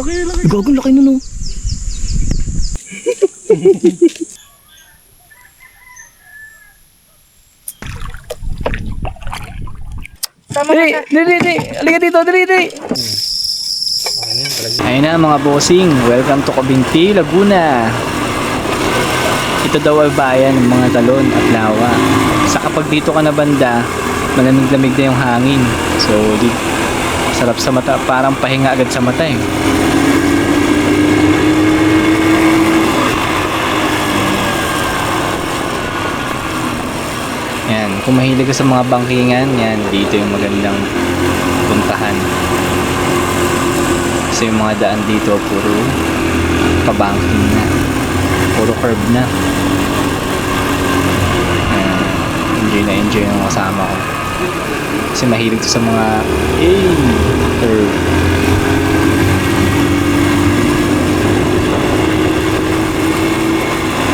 Gagawin laki nun, oh. Dili. Halika dito, dili. Ayun na mga bossing, welcome to Cabinti, Laguna. Ito daw ay bayan ng mga talon at lawa. Sa kapag dito ka na banda, malamig-lamig na yung hangin. So, sarap sa mata, parang pahinga agad sa mata eh. Yan, kung mahilig ka sa mga bangkingan, yan, dito yung magandang puntahan. Kasi yung mga daan dito, puro pabangking na. Puro curve na. Enjoy yung kasama ko. Kasi mahilig to sa mga curve.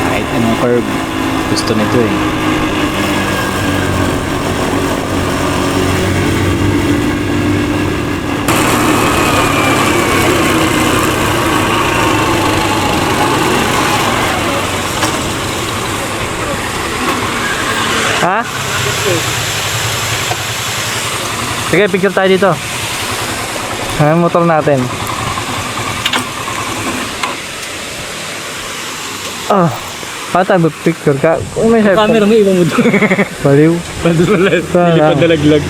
Kahit anong curve, gusto nito eh. Ha? Sige, picture tayo dito. Ang motor natin. Paano tayo picture ka? Kung may camera mo, iwan mo doon. Baliw. Hindi pa dalaglag.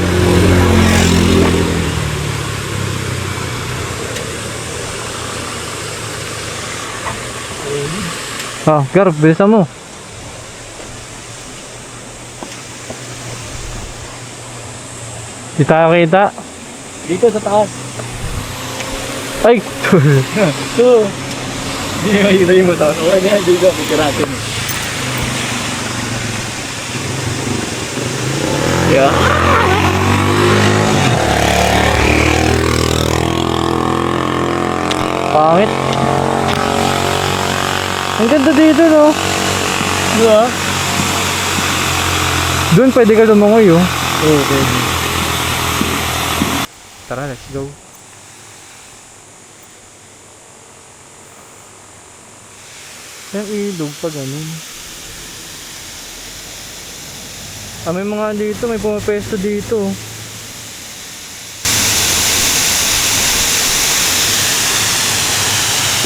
Gar, bilisan mo. Di tayo kita. Dito sa taas. Ay! Ito. Hindi makikita yung motor. Okay na yan, dito. Picture natin. Yeah. Pangit. Ang ganda dito, no? Diba? Doon pwede ka lumangoy, oh. Oo, pwede. Tara, let's go. Yung ilog pa ganun. May mga dito, may pumapesto dito.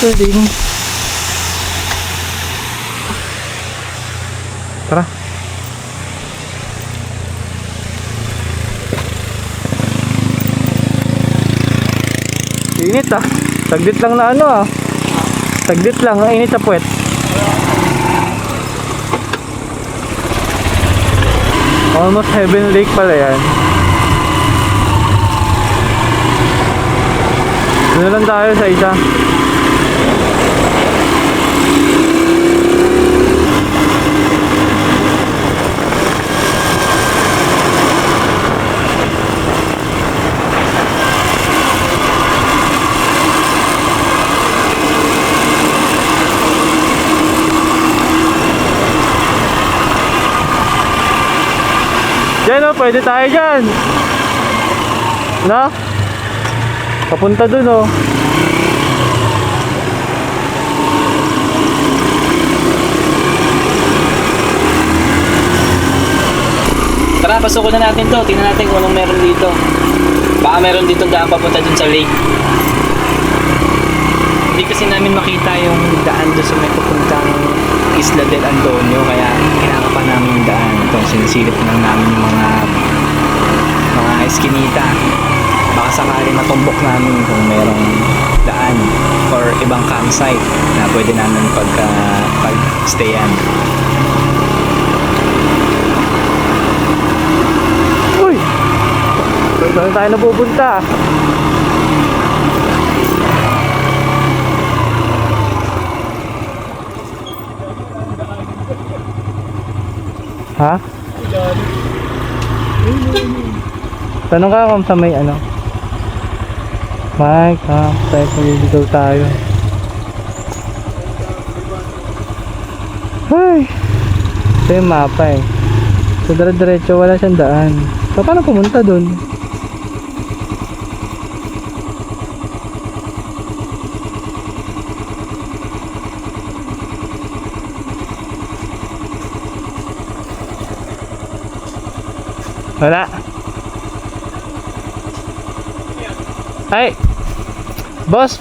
Pwedeng. Tara. Init ah. Saglit lang na ano ah. Saglit lang, ang init sa puwet. Almost Heaven Lake pala yan. Doon lang tayo sa isa. Diyan o, pwede tayo dyan. No? Papunta dun o. Tara, pasukin na natin to. Tingnan natin kung anong meron dito. Baka meron dito daan papunta dun sa lake. Hindi kasi namin makita yung daan doon sa may papuntang Isla del Antonio, kaya kailangan pa namin yung daan. Ito, sinisilip lang namin yung mga eskinita. Baka sakali matumbok namin kung merong daan or ibang campsite na pwede namin pag-stayan. Uy! Saan tayo napupunta? Ha? Tanong ka kung sa may ano. Mike, tayo pagigitaw tayo. Ay! Ito yung mapa eh. So dire-diretso wala siyang daan. So paano pumunta dun? Wala. Ay! Boss!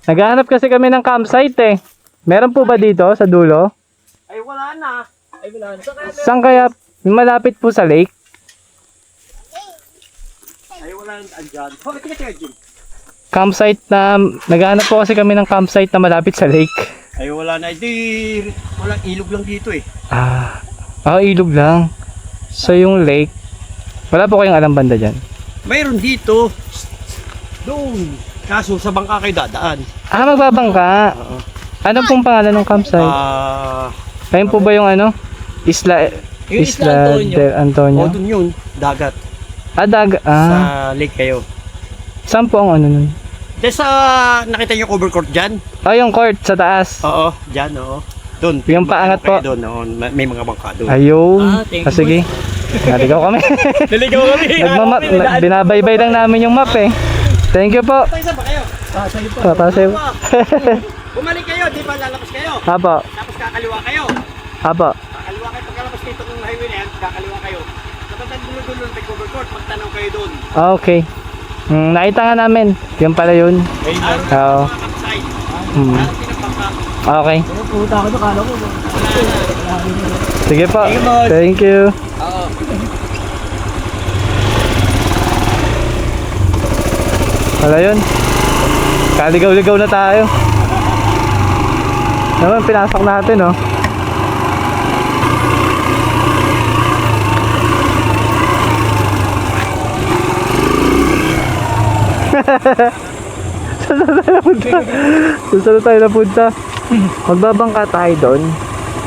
Naghahanap kasi kami ng campsite eh. Meron po ba dito sa dulo? Ay, wala na. Ay, wala na. Saan kaya? Malapit po sa lake? Ay, wala na. Andyan. Oh, tika, Jim. Campsite na... Naghahanap po kasi kami ng campsite na malapit sa lake. Ay, wala na. Di, walang ilog lang dito eh. Ilog lang. So yung lake, wala po kayong alam banda dyan? Mayroon dito. Doon. Kaso sa bangka kayo dadaan. Magbabangka. Oo. Ano pong pangalan ng campsite? Ayun po ba yung ano? Isla del Antonio? O, doon yun. Dagat. Sa Sa lake kayo. saan po ang ano nun? Dahil sa, nakita niyo cover court dyan? Yung court sa taas. Oo, dyan, oo. Doon. Yung paangat po. Doon, oo. May mga bangka doon. Ayun. Thank you, Sige. Naligaw kami. Naligaw kami. Binabaybay lang namin yung map eh. Thank you po. Saan ba kayo? Sa'yo po. Papasayo. Bumalik kayo, di ba lalabas kayo? Apo. Tapos kakaliwa kayo. Apo. Kakaliwa kayo, pagkalabas dito ng highway na yan, kakaliwa kayo. Sa bandang dulo-dulo ng cover court, magtanaw kayo doon. Okay. Nakita nga namin. Yun pala yun. Oo. Okay. Pumunta ako doon, kala ko. Sige po. Thank you. Wala yun. Kaligaw-ligaw na tayo. Naman, pinasok natin, oh. Saan tayo napunta? Magbabangka tayo doon.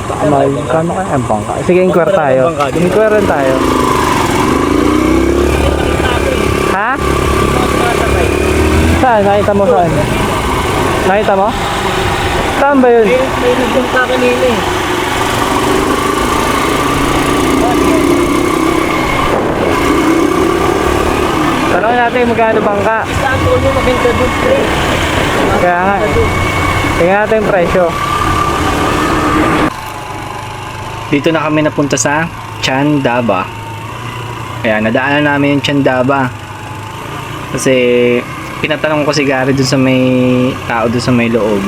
Baka kano kaya ang bangka? Sige, inquire tayo. Inquire tayo. Ha? Saan? Nakita mo saan? Nakita mo? Saan ba yun? May nagpunta kanina eh. Tanongin natin magkano bangka. Saan po nyo makinta doon? Kaya nga. Tingnan natin yung presyo. Dito na kami napunta sa Chandaba. Kaya nadaanan namin yung Chandaba. Kasi pinatanong ko si Gary dun sa may tao dun sa may loob.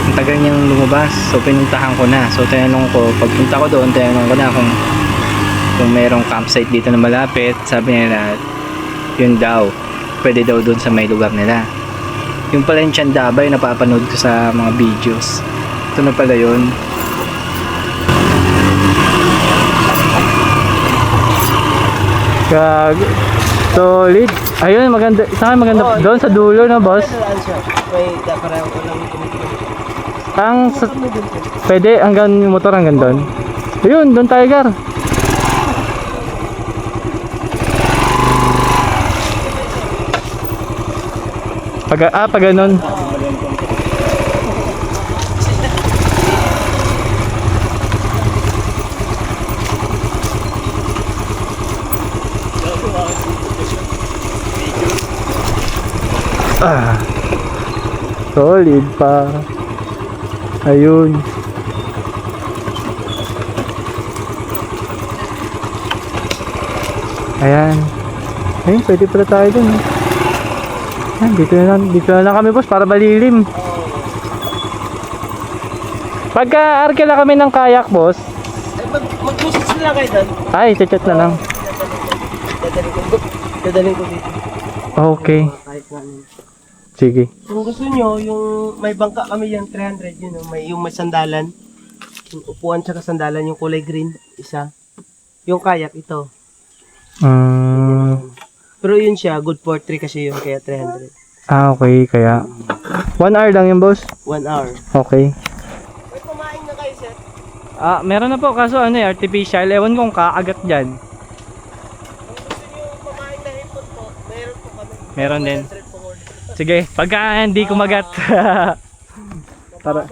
Ang tagal niyang lumabas. So pinuntahan ko na. So tinanong ko, pagpunta ko doon, tinanong ko na kung merong campsite dito na malapit. Sabi nila, yun daw. Pwede daw doon sa may lugar nila. Yung pala yung Chandaba yung napapanood ko sa mga videos. Ito na pala yun. Solid. Ayun, maganda. Saan maganda? Doon sa dulo na, boss. Pwede hanggang yung motor hanggang doon. Ayun, doon tayo, Gar. Pag ganun. Solid pa. Ayun. Ayan. Ayun, pwede pala tayo dun. Ayan, dito na lang kami, boss, para malilim. Pagka arkela kami ng kayak, boss. Mag-message na lang kayo doon. Ay, chat na lang. Dadaling ko dito. Okay. Kahit na ano. Sige. Kung gusto nyo, yung may bangka kami yan, 300 yun, yung may sandalan. Yung upuan tsaka sandalan, yung kulay green, isa. Yung kayak, ito. Pero yun siya, good for 3 kasi yun, kaya 300. Okay, kaya 1 hour lang yun, boss? 1 hour. Okay. May kumain na kayo, sir? Meron na po, kaso artificial. Ewan kong kaagat dyan. Kung gusto nyo kumain na hipon po, meron po kami. Meron din. 100 po order. Sige, pagka hindi kumagat. Para.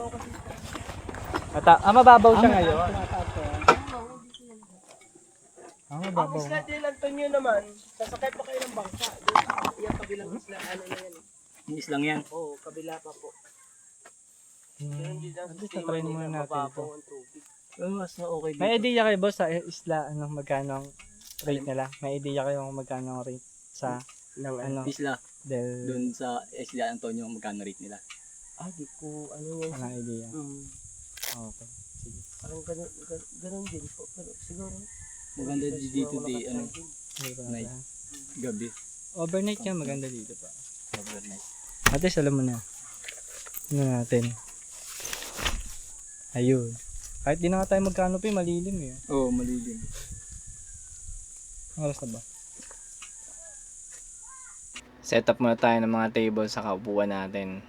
Mababaw siya ngayon. Ang isla din, Antonio naman, sasakay pa kayo ng bangka. Doon, yung kabilang isla, ano na yan. Yung islang yan. Oo, kabila pa po. Yun din ang At least sistema na-try nila, muna natin mababaw ang tubig. Mas na okay dito. May idea kayo boss sa isla, ano, magkano ang rate nila? May idea kayo kung magkano ang rate sa, Ng ano, Isla, del, dun sa Isla Antonio, magkano rate nila? di ko, ano yan. walang idea. Okay. Parang ganun din po. Pero siguro. Maganda dito di, ano, Hindi ko Night. na. gabi. Overnight yan, maganda dito pa. Overnight. Ate, alam mo na. Ano natin? Ayun. Kahit di na nga tayo mag-canopy, malilim eh. Oo, malilim. Ang oras na ba? Set up muna tayo ng mga table sa kaupuan natin.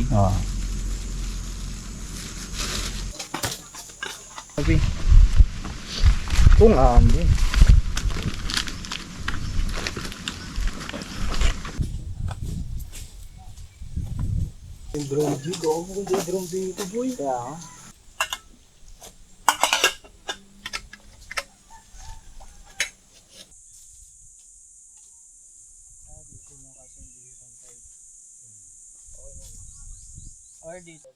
Oo. Sabi. Kung aambo. Yung drone jig. Ako kung yung drone dito, boy. Kaya nga. Or dito.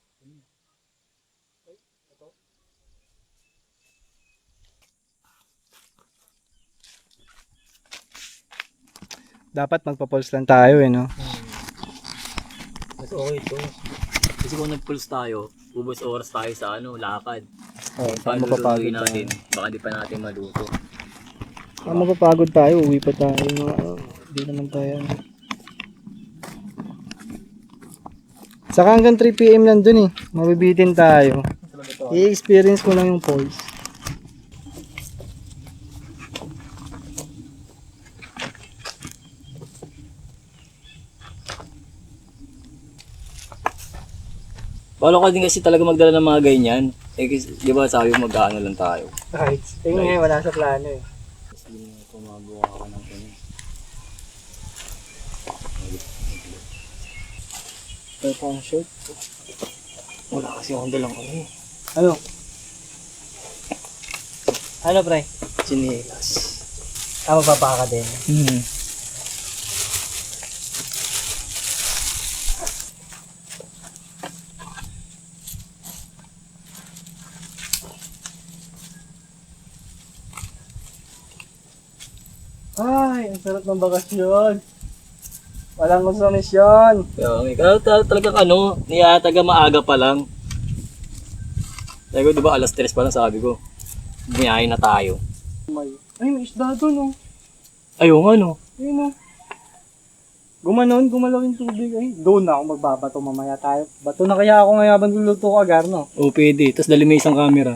Dapat magpa-pulse lang tayo eh, no? Mas okay ito. Kasi kung nag-pulse tayo, ubos oras tayo sa ano, lakad. Oo, Paano mapapagod lulutuin tayo. natin? Baka di pa natin maluto. Mapapagod tayo, uwi pa tayo. Hindi naman tayo. Saka hanggang 3 PM lang dun eh. Mabibitin tayo. I-experience ko lang yung pulse. Paano ka din kasi talaga magdala ng mga ganyan? Eh, kasi, di ba sabi mo mag-ano lang tayo? Right. Tingin ngayon, wala sa plano eh. Tapos di mo kumagawa ka ng ganyan. Ito pang shoot. Wala kasi akong dalang ano. Ano? Ano pre? Chinelas. Magpapaka din. Ay, ang sarap ng bakasyon. Walang konsumisyon. Kaya talagang ano, niyataga maaga pa lang. Sabi ko, di ba alas 3 pa lang sabi ko. Bumiyahin na tayo. Ay, may isda doon oh. Ayaw nga no. Ayun oh. Gumanon, gumalaw yung tubig. Ay, doon na ako magbabato mamaya tayo. Bato na kaya ako ngayon habang luluto ka, Garno. O pwede. Tapos dali mo isang camera.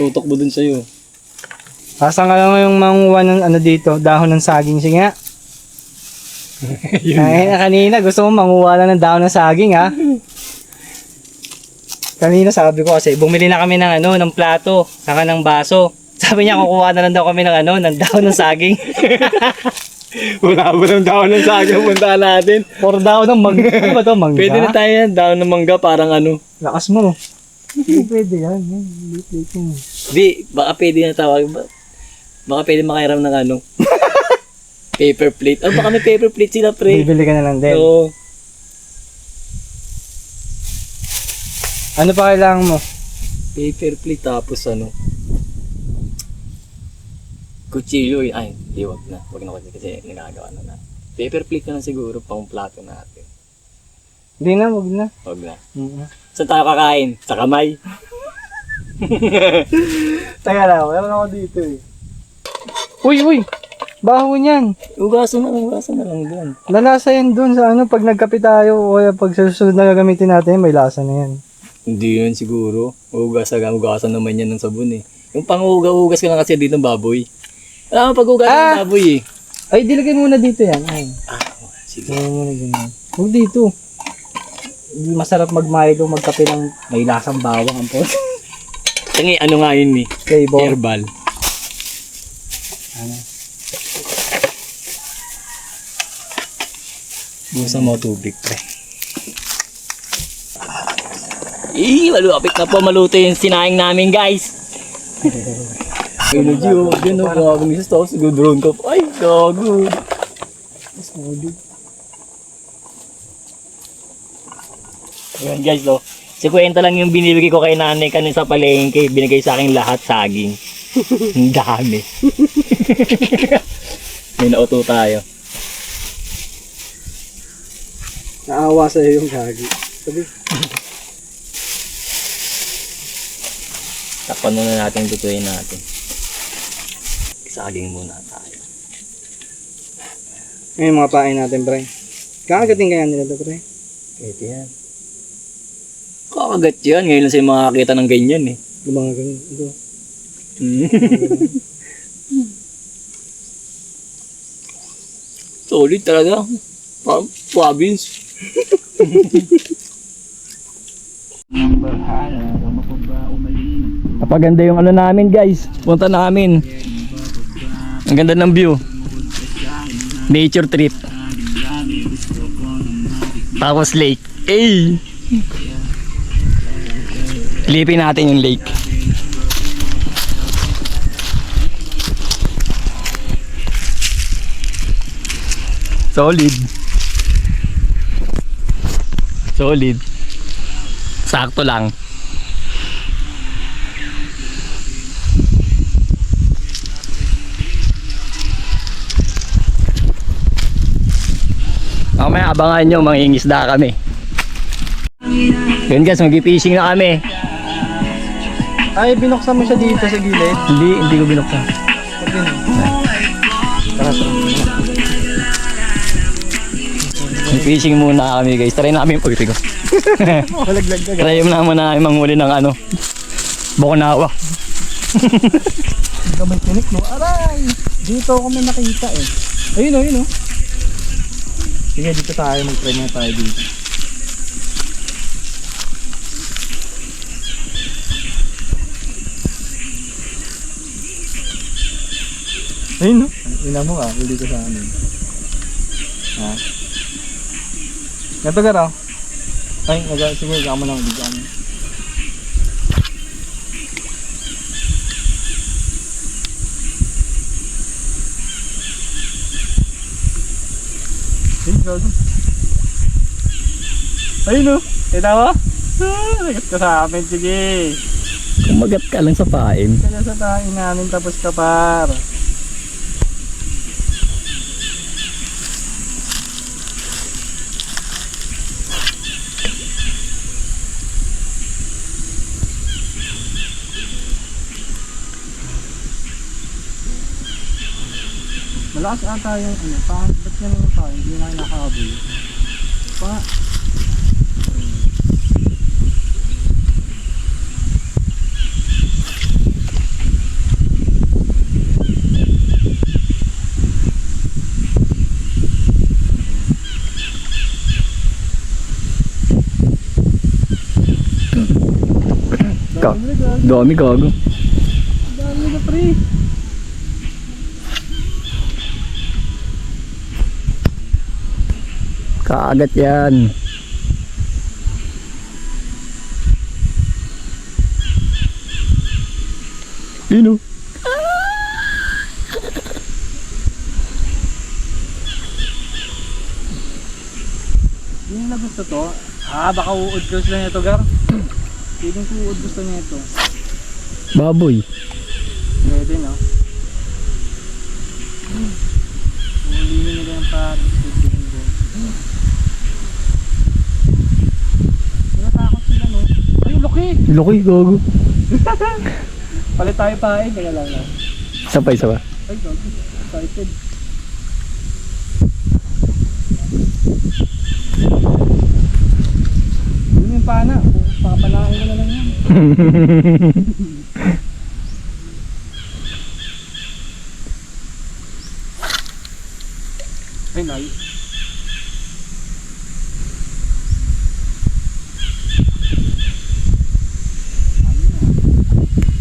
Tutok mo dun sa'yo. Asa nga lang yung manguha ng ano dito, dahon ng saging. Sige nga. Ay, kanina gusto mo manguha lang ng dahon ng saging ha. Kanina sabi ko kasi bumili na kami ng ano, ng plato, saka ng baso. Sabi niya kukuha na lang daw kami ng ano, ng dahon ng saging. Wala ba ng daon ng saging punta natin? Or dahon ng mangga. Ano ba to, mangga? Pwede na tayo yan. Daon ng mangga parang ano. Lakas mo. Hindi pwede yan. Late mo. Di, baka pwede na tawag. Baka pwede makairam ng ano. Paper plate. Oh, baka may paper plate sila, pre. Bibili ka na lang din. Oo. Ano pa kailangan mo? Paper plate tapos ano. Kutsilyo. Ay, di wag na. Wag na kasi nagagawa na na. Paper plate na lang siguro pang plato natin. Hindi na, wag na. Wag na. Saan Saan tayo kakain? Sa kamay? Teka lang, meron ako dito eh. Uy! Baho niyan. Ugasan na lang doon. Lalasa yan dun sa ano, pag nagkape tayo o kaya pag susunod na gagamitin natin, may lasa na yan. Hindi yun siguro. Ugasan naman yan ng sabon eh. Yung pang-ugas ka lang kasi dito ng baboy. Alam mo pag-ugas ng baboy eh. Ay, dilagay muna dito yan. Ay. Sige. Dilagay muna ganyan. Huwag dito. Hindi masarap magmahilo, magkape ng may lasang bawang ang po. Tangi, ano nga yun eh? Flavor. Herbal. Ano? Busa mo tubig, pre. Malupit na po maluto yung sinaing namin, guys. Energy, oh. Diyan, oh. Mga gumisas tapos drone ka. Ay, gago. Ayan guys, no. Si kwenta lang yung binibigay ko kay nanay kanin sa palengke. Binigay sa akin lahat saging. Ang dami. May nauto tayo. Naawa sa'yo yung gagi. Sabi, Takpan muna natin, tutuin natin. Saging muna tayo. yung mga pain natin, pre. Kakagating kaya nila to, pre. Ito yan. Kakagat yan. Ngayon lang sa'yo makakita ng ganyan eh. Yung mga ganun. Ito. Solid talaga. Province. Napaganda yung ano namin guys. Punta namin. Ang ganda ng view. Nature trip. Tapos lake. Eh. Lipin natin yung lake. Solid. Solid. Sakto lang. Mamaya abangan nyo, mangingisda kami. Yun guys, mag-fishing na kami. Ay, binuksan mo siya dito sa gilid. Hindi ko binuksan. Fishing muna kami guys. Try namin yung pagtigo. Malaglag ka. Try naman na manghuli ng ano. Bokonawa. Gamay tinik, no? Aray! Dito ako may nakita eh. Ayun o, ayun o. Sige, dito tayo. Mag-try na tayo dito. Ayun o. Ina mo ah, huli ka sa amin. Ha? Ganto ka raw. Ay, sige, kamo lang dito kami. Ayun o. Kita mo? Nagat ka sa amin, sige. Kumagat ka lang sa pain. Kaya sa tain namin tapos ka par. Malakas ata yung ano, ba't yan yung pa, hindi na nakakaboy. Pa. Dami gago. Dami na pre. Kaagat yan. Yun o. Hindi na gusto to. Baka uod close lang ito, Gar. Feeling ko uod gusto niya ito. Baboy. Pwede, no? Ulinin nila yung parang. Natatakot sila, no? Ay, laki! Laki gago. Palit tayo pa eh. Kaya lang lang. Isa pa. Ay, gago. Excited. Yun yung pana. Papalain ko na lang yan. Ay, nice.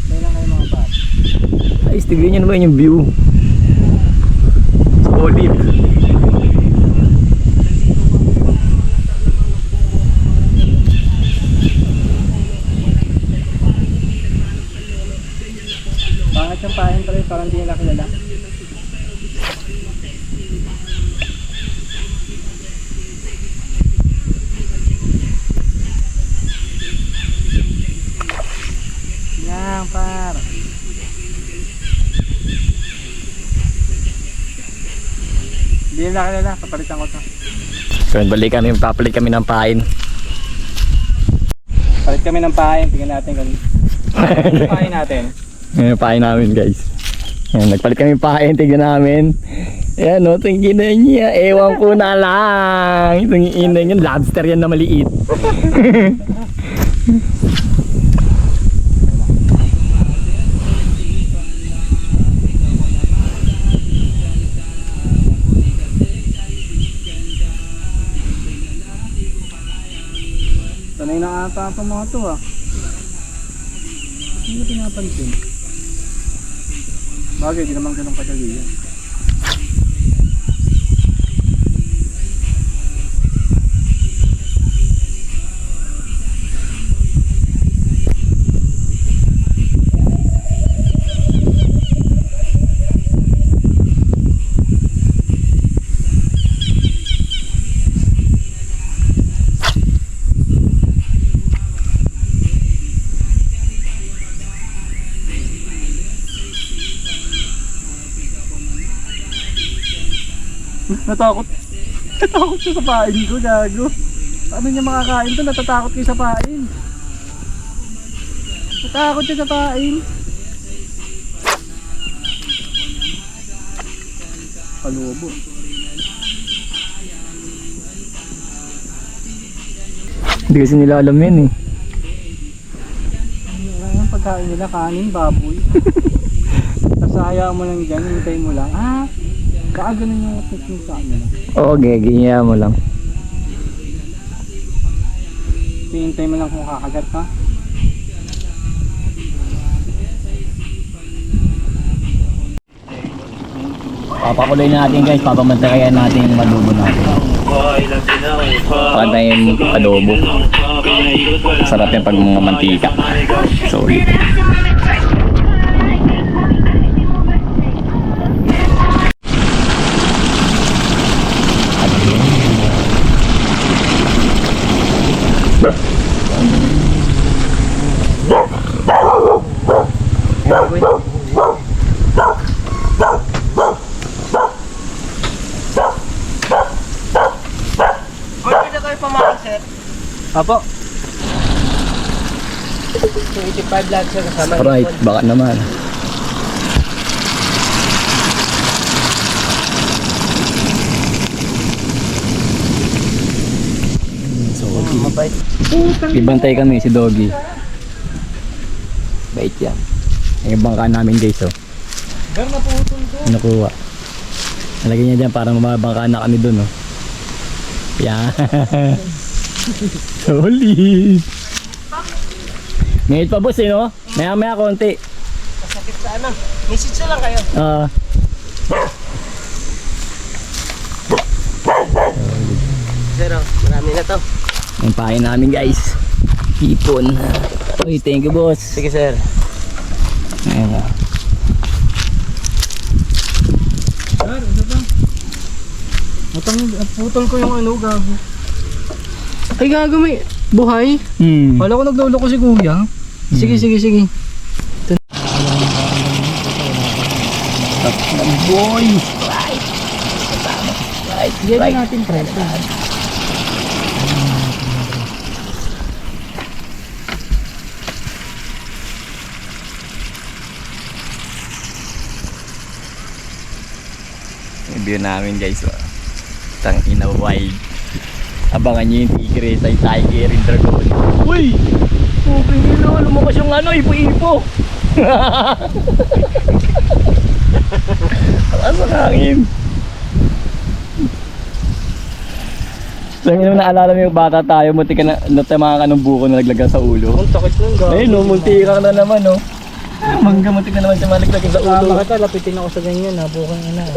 Kailan kayo mga bat? Ay, tignan nyo naman yung view. Solid. Pangat yung pahin pa rin, parang hindi nila kilala. lang, par. Hindi na kilala, papalitan ko to. So, papalit kami ng pain. Palit kami ng pain, tingnan natin kung pain natin. Yan yung pain namin guys. Yan, nagpalit kami ng pain, tignan namin. Ayan o, tingin na niya. Ewan ko na lang. Tingin na yan, lobster yan na maliit. Sanay na ata ang mga to ah. Hindi ko pinapansin. Bagay, di naman ganun kadali yan. Natakot. Natakot siya sa pain ko, gago. Paano niya makakain to? Natatakot kayo sa pain. Natakot siya sa pain. Kalubo. Hindi kasi nila alam yan eh. Ano yung pagkain nila? Kanin, baboy. Tapos hayaan mo lang dyan, hintay mo lang. Ah, baka ganun yung technique sa kanila. Oo, ganyan mo lang. Hintay mo lang kung kakagat ka. Papakuloy natin guys, papamantayan natin yung adobo natin. Pagkanta yung adobo. Sarap yan pag mga mantika. Solid. Pwede na kayo pamakan, sir. Apo. 285 lahat sir kasama. Sprite, baka naman. Mabait. Ibantay kami si Doggy. Bait yan. Yung bangka namin guys oh. Gar na putol doon. Nakuha. Nalagay niya dyan parang mabangka na kami dun oh. Yan. Solid. Ngayon pa boss eh no? Maya maya konti. Masakit sa ano. Message na lang kayo. Sir, oh, marami na to. Yung pain namin guys. Hipon. Uy, thank you boss. Sige sir. Ayan oh. Gar, isa pa. Putol ko yung ano, gago. Ay gago, may buhay. Wala ko naglolo ko si kuya. Sige, sige, sige. Boy! Diyan natin preso. Yung view namin guys oh. Tang ina wide. Abangan nyo yung tigre sa tiger in dragon. Uy! Puping ilo, lumakas yung ano, ipo-ipo. Ang hangin. So yun naman naalala mo yung bata tayo, munti ka na natamakan ng buko na naglaga sa ulo. Ang takit ng gago. Ayun no, munti ka na naman no. Mangga munti ka naman siya malaglag sa ulo. Tama kita, lapitin ako sa ganyan ha, bukang ina.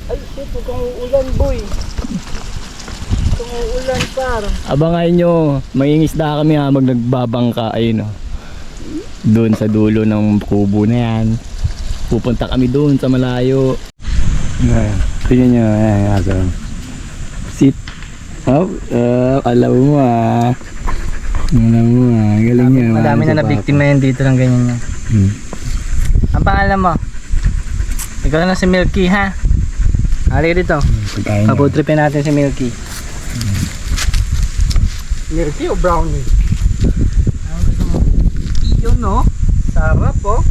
Ay, shit, huwag kang uulan, boy. Huwag kang uulan, par. Abangan nyo, mangingisda kami ha, nagbabangka, ayun o. Doon sa dulo ng kubo na yan. Pupunta kami doon sa malayo. Tingnan nyo, ayan, aso. Sit. Oh, alam mo Alam mo galing niya. Madami na nabiktima yan dito ng ganyan yan. Ang pangalan mo? Ikaw na si Milky, ha? Halika dito. Paputripin natin si Milky. Milky o brownie? Yun, no? Sarap, oh.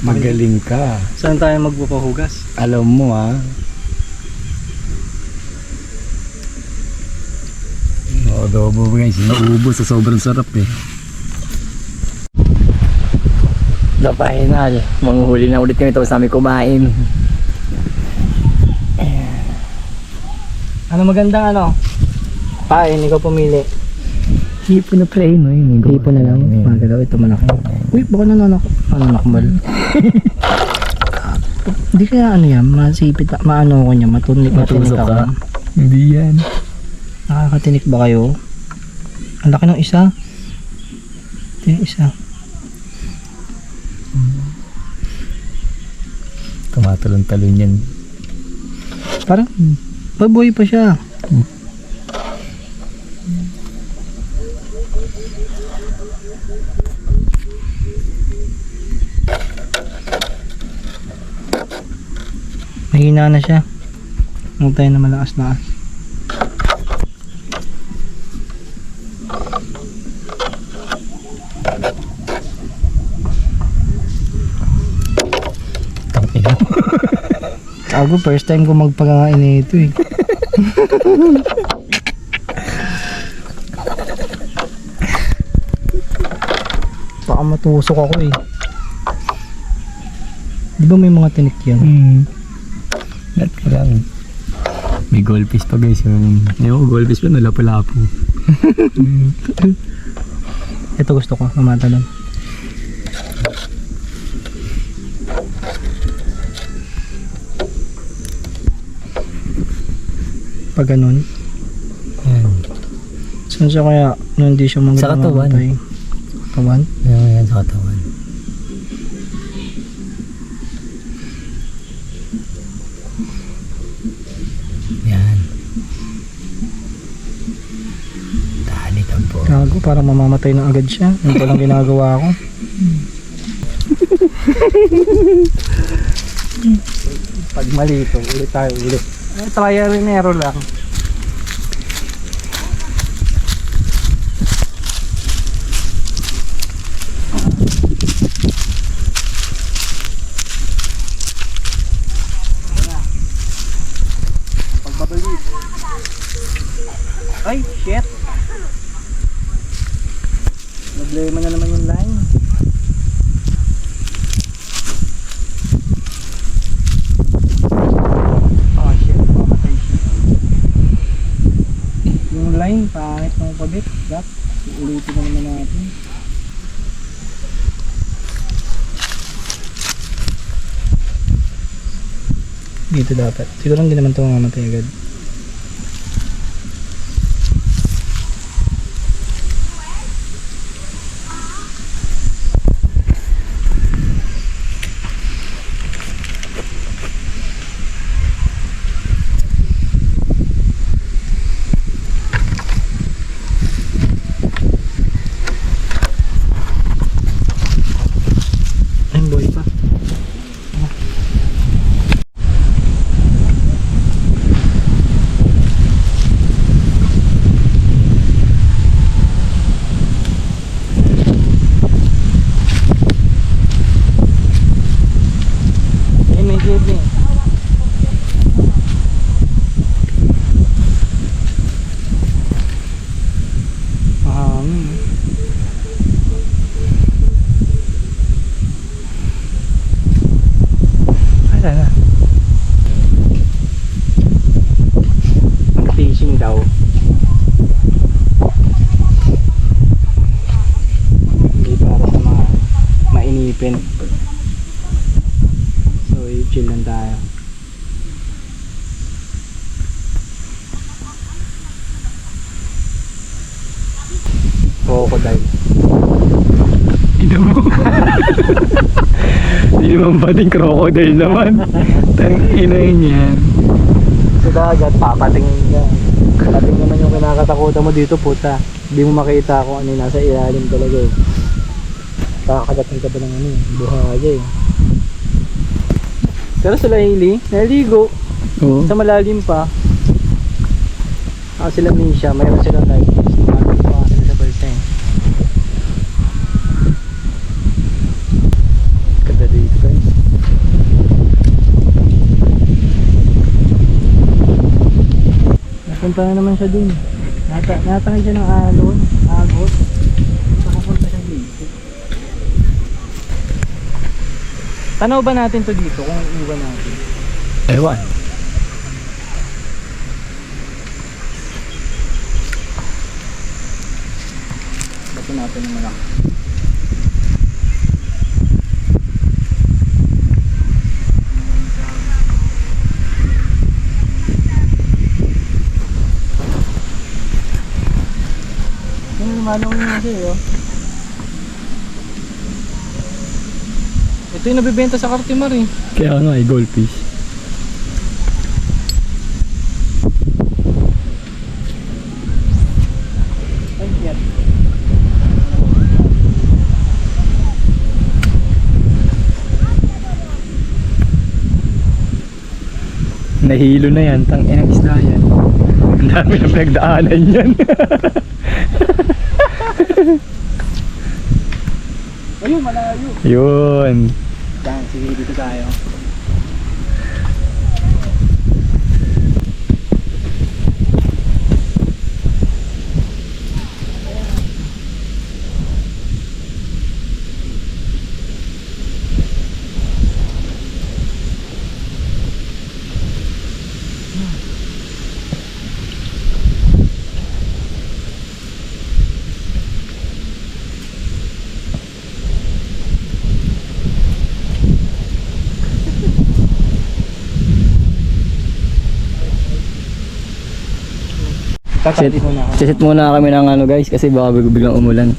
Magaling ka. Saan tayo magbupahugas? Alam mo adobo guys, naubos sa sobrang sarap eh. The final, manguhuli na ulit kami tapos namin kumain. Ano magandang ano? Pain, ikaw pumili. Hipo na play no yun. Tipo na lang. Magalaw, ito malaki. Uy, baka nanakmal. Hindi kaya ano yan, masipit, maano ko niya, matinik Matusok ako. ka? Hindi yan. Nakakatinik ba kayo? Ang laki ng isa. Ito yung isa. Tumatalon-talon yan. Parang, baboy pa siya. Mahina na siya. Huwag tayo na malakas-lakas. Tangina. Ako, first time ko magpagkain nito eh. Baka matusok ako eh. Di ba may mga tinik yan? Lahat ka lang. May goldfish pa guys. Yung goldfish pa nalapo-lapo. Ito gusto ko, namatalan. Pag ganun. Yan. Saan siya kaya nung hindi siya Sa katawan. Katawan? Yan sa katawan. Yan. Dali ka po. Gago, parang mamamatay na agad siya. Yung palang ginagawa ko. Pag malito, ulit tayo, ulit. Trial and error lang. Pagbabalik. Ay, shit. Problema na naman yung line. Oh shit, mamatay siya. Yung line, pangit ng pabit. Gap, ulitin na naman natin. Dito dapat. Siguro hindi naman ito mamatay agad. Ayun, boy pa. Ayun, may sibling. Mahangin. Wala na. Mag-fishing daw. Hindi para sa mga mainipin. So, chill lang tayo. Crocodile. Ina mo. Hindi naman pating crocodile naman. Tangina yun yan. Sa dagat, papatingin ka. Sabi naman yung kinakatakutan mo dito, puta. Hindi mo makita kung ano yung nasa ilalim talaga eh. Kakakagatin ka ba ng ano, buhaya eh. Pero sila Hailey, naligo. Oo. Sa malalim pa. Sila Misha, mayroon silang life vest. Marami pa sila sa balsa eh. Ganda dito guys. Napunta na naman siya dun. Natangay siya ng alon, agot. Nakapunta siya dito. Tanaw ba natin to dito kung iwan natin? Ewan. Bato natin yung malaki. Yung lumanong nga siya eh, oh. Ito yung nabibenta sa Cartimar eh. Kaya nga ay goldfish. Nahilo na yan, tang inang isda yan. Ang dami na pinagdaanan yan. Ayun, malayo. Yun. Dan, sige dito tayo. Sit, Tatali muna ako. sisit muna kami ng ano guys kasi baka biglang umulan.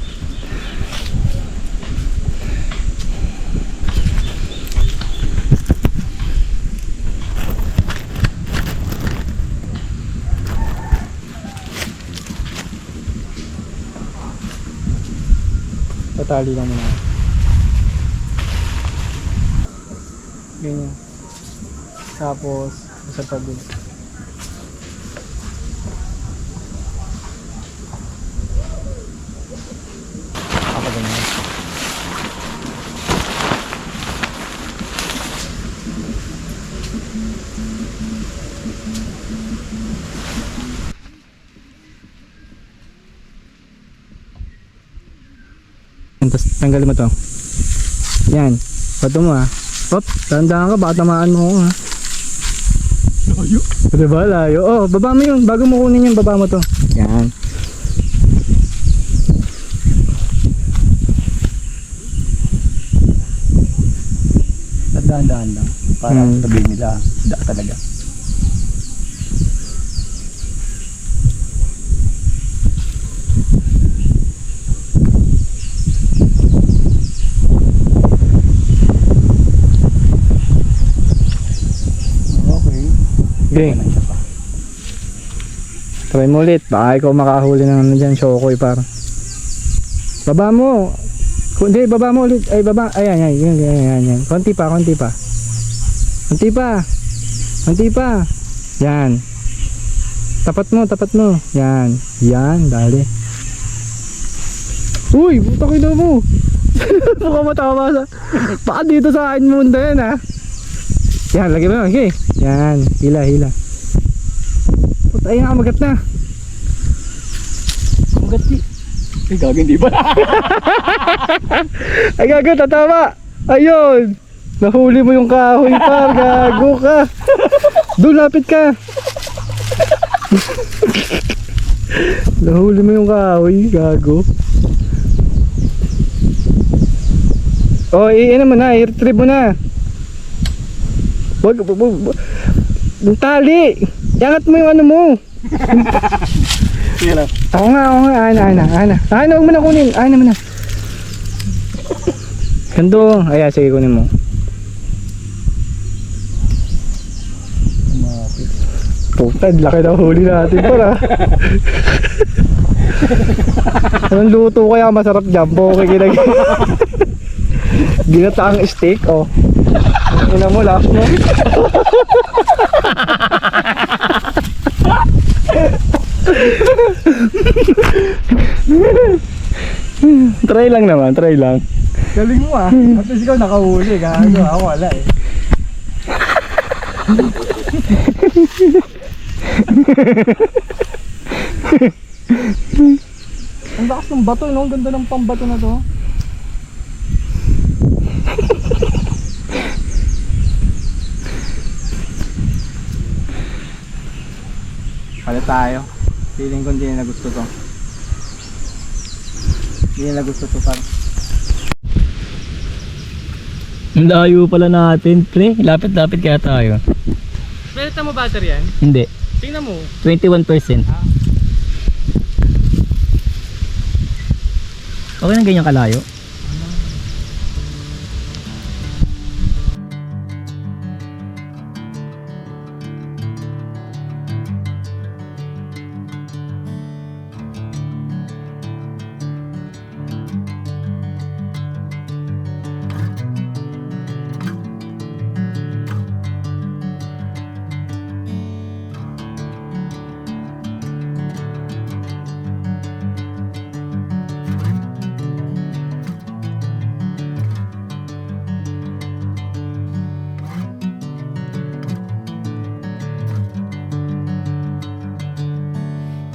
Tatali lang muna. Ganyan. Tapos, sa tabi. Ako ganyan. Tapos tanggalin mo to. Yan. Pato mo ah. Pop, tandaan ka, baka tamaan mo ako ha. Layo. Diba, layo. Oh, baba mo yun. Bago mo kunin yun, baba mo to. Yan. Dahan-dahan lang. Para sabihin nila, da talaga. Okay. Try mo ulit. Baka ikaw makahuli ng ano dyan, Shokoy par. Baba mo. Hindi, baba mo ulit. Ay, baba. Ayan, yan. Konti pa. Konti pa. Yan. Tapat mo. Yan, dali. Uy, puta ko na mo. Mukhang matawa sa... Baka dito sa akin munda yan ha. Yan, lagay mo. Okay. Yan, hila. Puta, ayun na, magat na. Magat di. Ay, gagawin di ba? Ay, gago, tatama. Ayun. Nahuli mo yung kahoy par, gago ka. Doon, lapit ka. Nahuli mo yung kahoy, gago. Oh, ano mo na, i-retrieve mo na. Wag, yung tali. Iangat mo yung ano mo. Sige lang. Ako nga. Ana, huwag mo na kunin. Ana mo na. Gando. Ayan, sige kunin mo. Putad, laki na huli natin para. Anong luto kaya masarap dyan? Poke kinag... Ginataang steak, oh. Ina mo, last mo. Try lang naman, try lang. Galing mo ah. At least ikaw nakahuli. Gago, ako wala eh. Ang lakas ng bato, no? Ang ganda ng pambato na to. Pala tayo. Feeling ko hindi nila gusto to. Hindi nila gusto to parang. Ang layo pala natin, pre. Lapit-lapit kaya tayo. Pwede mo battery yan? Hindi. Tingnan mo. 21%. Okay na ganyan kalayo?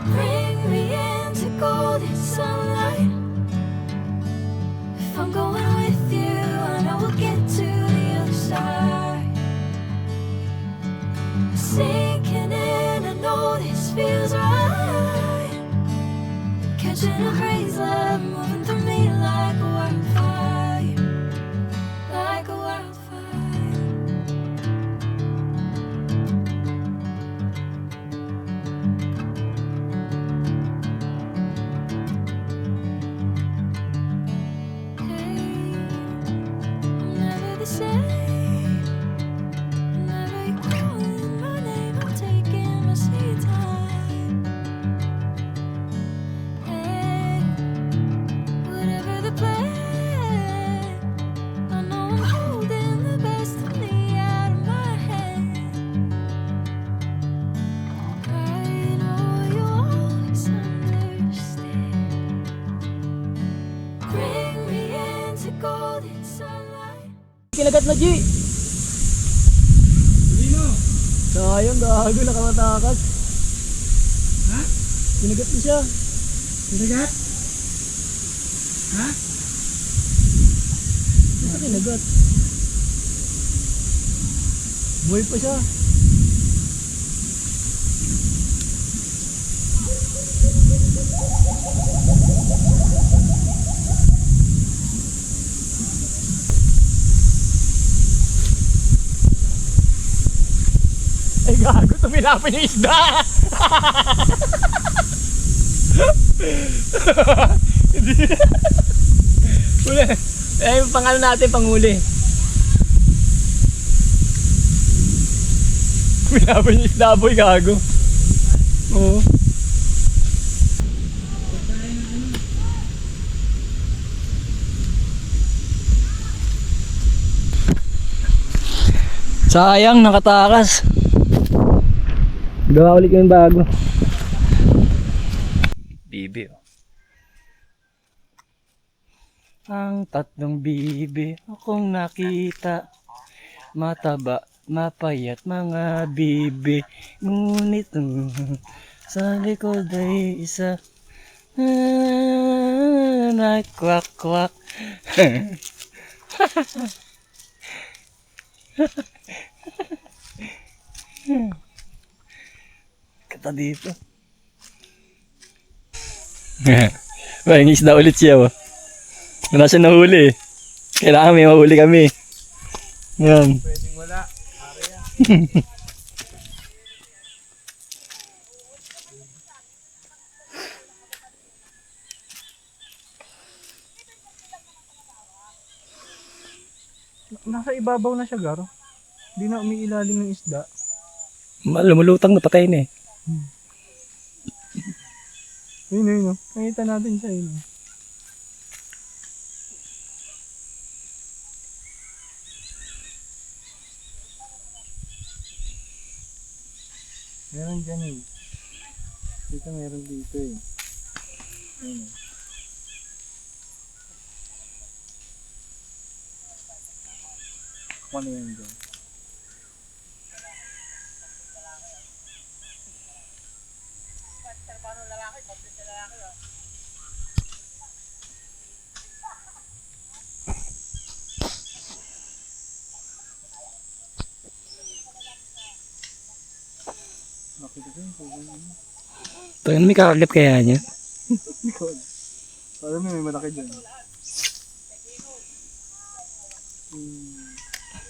Bring me into golden sunlight. If I'm going with you, I know we'll get to the other side. Sinking in, I know this feels right. Catching a breeze, love moving through me like a wildfire, like a wildfire. Never the same. Whenever you're calling my name, I'm taking my sweet time. Hey, whatever the plan, I know I'm holding the best of me out of my head. I know you always understand. Bring me into golden sunlight. Kinagat na, G! Sayang, gago, nakamatakas. Ha? Kinagat na siya. Kinagat? Ha? Basta kinagat. Buhay pa siya. Ay gago, tumilapin yung isda! Huli. Eh, yung pangalan natin, panghuli. Tumilapin yung isda, boy, gago. Oo. Sayang, nakatakas. Gawa ulit yung bago. Bibi, oh. Ang tatlong bibi akong nakita. Mataba, mapayat mga bibi. Ngunit sa likod ay isa. Nagkwak-kwak. Kata dito. May isda ulit siya, oh. Wala siya nahuli. Kailangan may mahuli kami. Yan. Pwedeng wala. Nasa ibabaw na siya, Garo. Hindi na umiilalim ng isda. Lumulutang na patay na eh. Yun. Nakita natin siya yun. Meron dyan eh. Dito meron dito eh. Ayun eh. Kung ano yun dyan. Nakita ko yun, kung ano. Parang may kakagap kaya niya. Alam mo, may malaki dyan.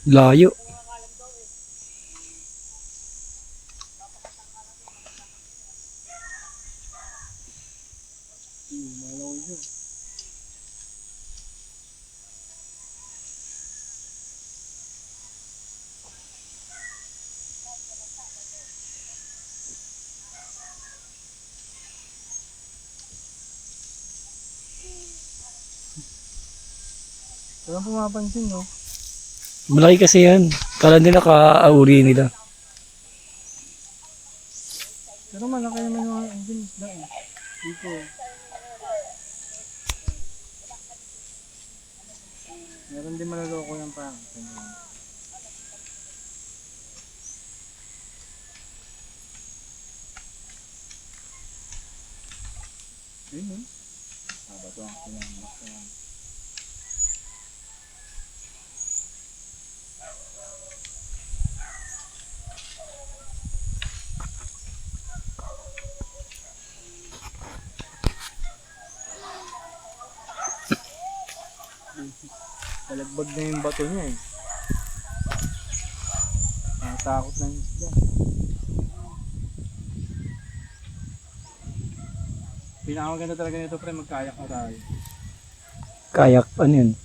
Layo. Malaki siya. Walang pumapansin, no? Malaki kasi yan. Kala nila ka-auri nila. Pero malaki naman yung engine isda eh. Dito. Meron din malaloko yung parang. Ayun eh. Bato ang kanyang. Talagbag na yung bato niya eh. Nakatakot na yung isda. Pinakamaganda talaga nito pre, magkayak na tayo. Kayak, ano yun?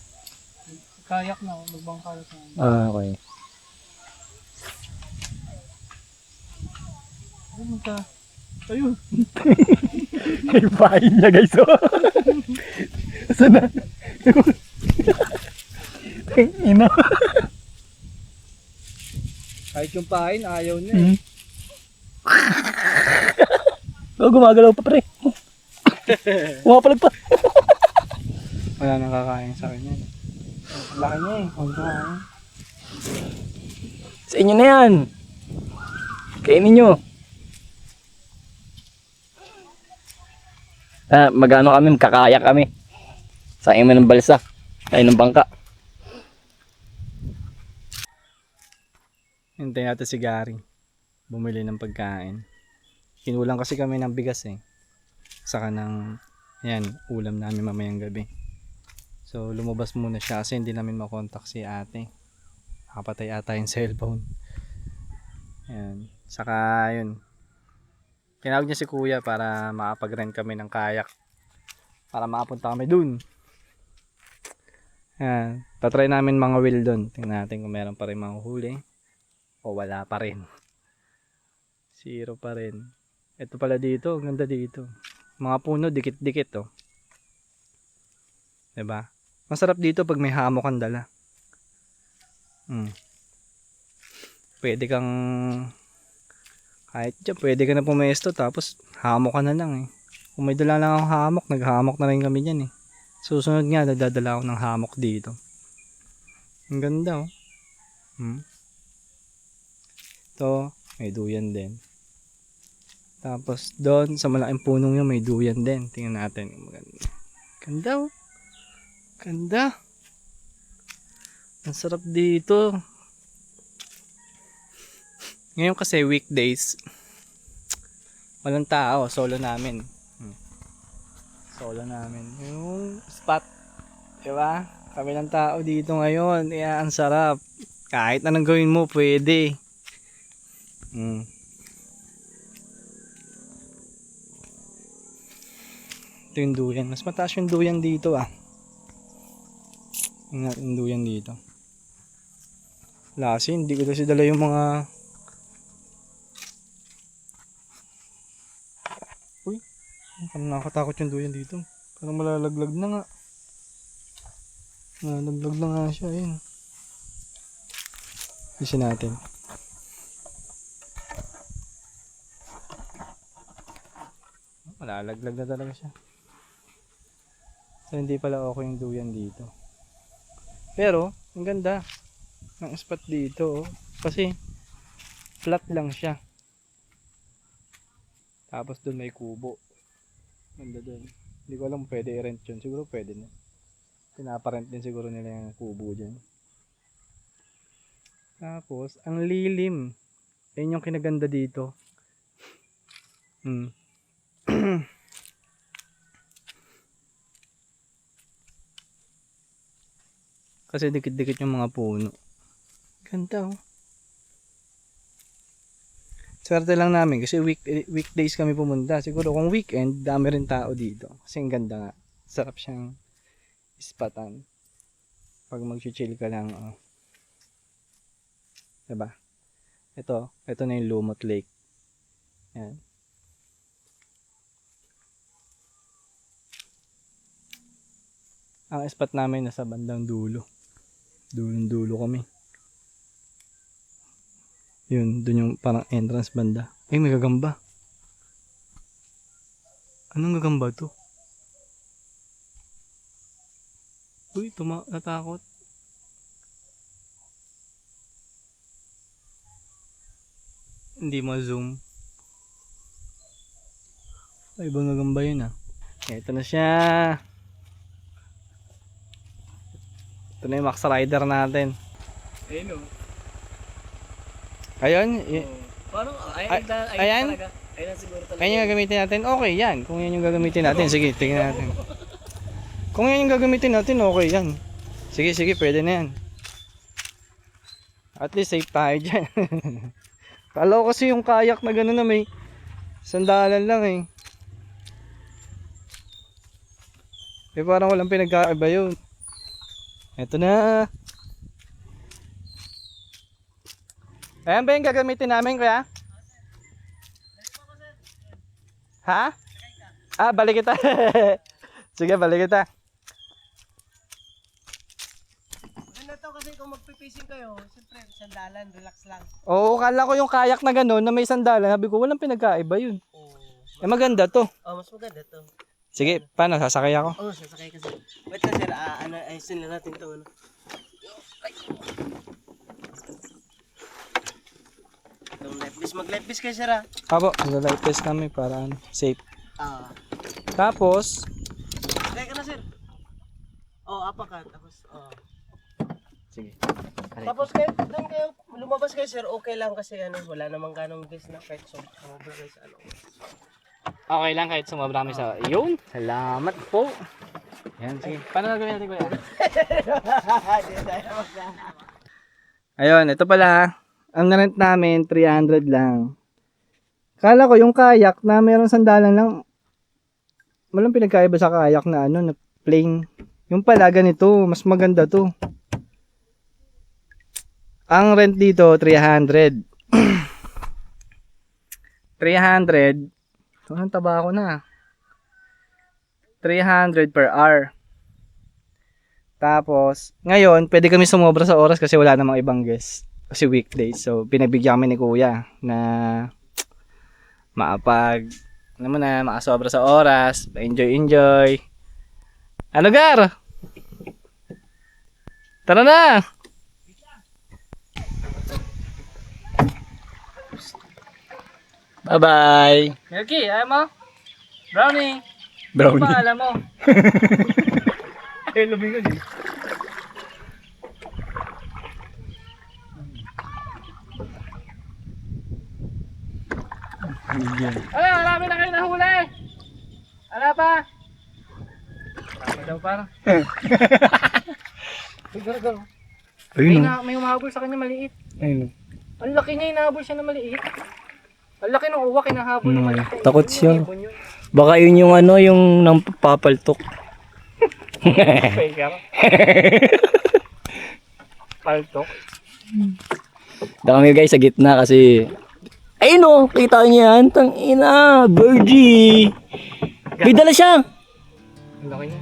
Kayak na, magbangkayak na. Ah, okay. Ayun, ayun. May pain niya guys. Saan na? Ina. Kahit yung pain, ayaw niya eh. Oh, gumagalaw pa pre. Umapalag pa. Wala nang kakain sa kanya. Laki niya eh. Huwag kakain. Sa inyo na yan. Kainin nyo. Magano kami, magkakayak kami. Sa inyo ng balsa. Kain ng bangka. Hintayin natin si Gary. Bumili ng pagkain. Kinulang kasi kami ng bigas eh. Saka ng, yan, ulam namin mamayang gabi. So lumabas muna siya kasi hindi namin makontak si ate. Nakapatay ata yung cellphone. Yan. Saka yun. Tinawag niya si kuya para makapag-rent kami ng kayak. Para makapunta kami dun. Yan. Tatry namin mga wheel dun. Tingnan natin kung meron pa rin mga huli. O wala pa rin. Zero pa rin. Ito pala dito. Ang ganda dito. Mga puno dikit-dikit oh. 'Di ba? Masarap dito pag may hammock kang dala. Pwede kang kahit dyan, pwede ka na pumesto tapos hammock ka na lang eh. Kung may dala lang akong hammock, nag-hammock na rin kami dyan eh. Susunod nga, nagdadala ako ng hammock dito. Ang ganda oh. Ito, may duyan din. Tapos doon sa malaking punong yun may duyan din. Tingnan natin. Ganda oh. Ganda. Ang sarap dito. Ngayon kasi weekdays, walang tao. Solo namin. Solo namin. Yung spot. Diba? Kami lang tao dito ngayon. Kaya ang sarap. Kahit anong gawin mo, pwede. Ito yung duyan. Mas mataas yung duyan dito ah. Tingnan natin yung duyan dito. Wala kasi, hindi ko kasi dala yung mga Parang nakakatakot yung duyan dito. Parang malalaglag na nga. Malalaglag na nga siya. Ayun. Isin natin. Malalaglag na talaga siya. So hindi pala okay yung duyan dito. Pero, ang ganda ng spot dito. Oh. Kasi, flat lang siya. Tapos doon may kubo. Ganda doon. Hindi ko alam kung pwede i-rent yun. Siguro pwede na. Pinaparent din siguro nila yung kubo dyan. Tapos, ang lilim. Ayun yung kinaganda dito. Kasi dikit-dikit yung mga puno. Ganda oh. Swerte lang namin kasi weekdays kami pumunta. Siguro kung weekend, dami rin tao dito. Kasi ang ganda nga. Sarap siyang ispatan. Pag mag-chill ka lang. Oh. Diba? Ito na yung Lumot Lake. Yan. Ang spot namin nasa bandang dulo. Dulong-dulo kami. Yun, dun yung parang entrance banda. Ay, may gagamba. Anong gagamba to? Uy, natakot. Hindi ma-zoom. Ay, ibang gagamba yun ah. Ito na siya. Ito na yung Max Rider natin. Ayun o. Ayun. Parang, ayan? talaga. Ayun siguro talaga. Ayan yung gagamitin natin. Okay yan. Kung yan yung gagamitin natin. Sige, tingnan natin. Kung yan yung gagamitin natin, okay yan. Sige, pwede na yan. At least safe tayo dyan. Kala ko kasi yung kayak na gano'n na may sandalan lang eh. Eh parang walang pinagkaiba yun. Eto na. Ayan ba yung gagamitin namin kuya? Ha? Ah, balik kita. Sige, balik kita. Maganda to kasi kung magpipising kayo, siyempre sandalan, relax lang. Oo, kala ko yung kayak na gano'n na may sandalan. Sabi ko, walang pinagkaiba yun. Eh maganda to. Oh, mas maganda to. Sige, paano? Sasakay ako? Oh, sasakay kasi. Wait lang sir, ayusin lang natin to. Ano? Mag-life vest kayo sir ah. Abo, mag-light test kami para safe. Tapos, Try ka na sir. Oh, apa ka. Tapos, sige. Tapos kayo, doon kayo, lumabas kayo sir, okay lang kasi wala namang ganong gas na kahit sumobra kayo sa Okay lang kahit sumabra kami sa yun. Salamat po. Yan, sige. Paano nagawin natin kuya? Ayun, ito pala. Ang rent namin, 300 lang. Kala ko yung kayak na meron sandalan lang. Walang pinagkaiba sa kayak na na plain. Yung pala ganito, mas maganda to. Ang rent dito, 300. 300. Ang taba ko na. 300 per hour. Tapos, ngayon, pwede kami sumobra sa oras kasi wala namang ibang guest. Kasi weekdays. So, pinagbigyan kami ni kuya na makasobra sa oras. Enjoy. Ano gar? Tara na! Bye-bye! Milky, ayaw mo? Brownie! Brownie. Ano alam mo? Ay, lumingon eh. Ano, marami na kayo nahuli! Ano pa? Ano daw parang? Ayun o. May humahabol sa kanya maliit. Ayun o. Ang laki niya, hinahabol siya na maliit. Ang laki ng uwak, hinahabol na maliit. Takot siya. Ibon yun. Baka yun yung yung nang papaltok. Faker. Paltok. Dami guys sa gitna kasi ayun o, kita niyo yan, tangina, birdie. May dala siya! Ang laki niya.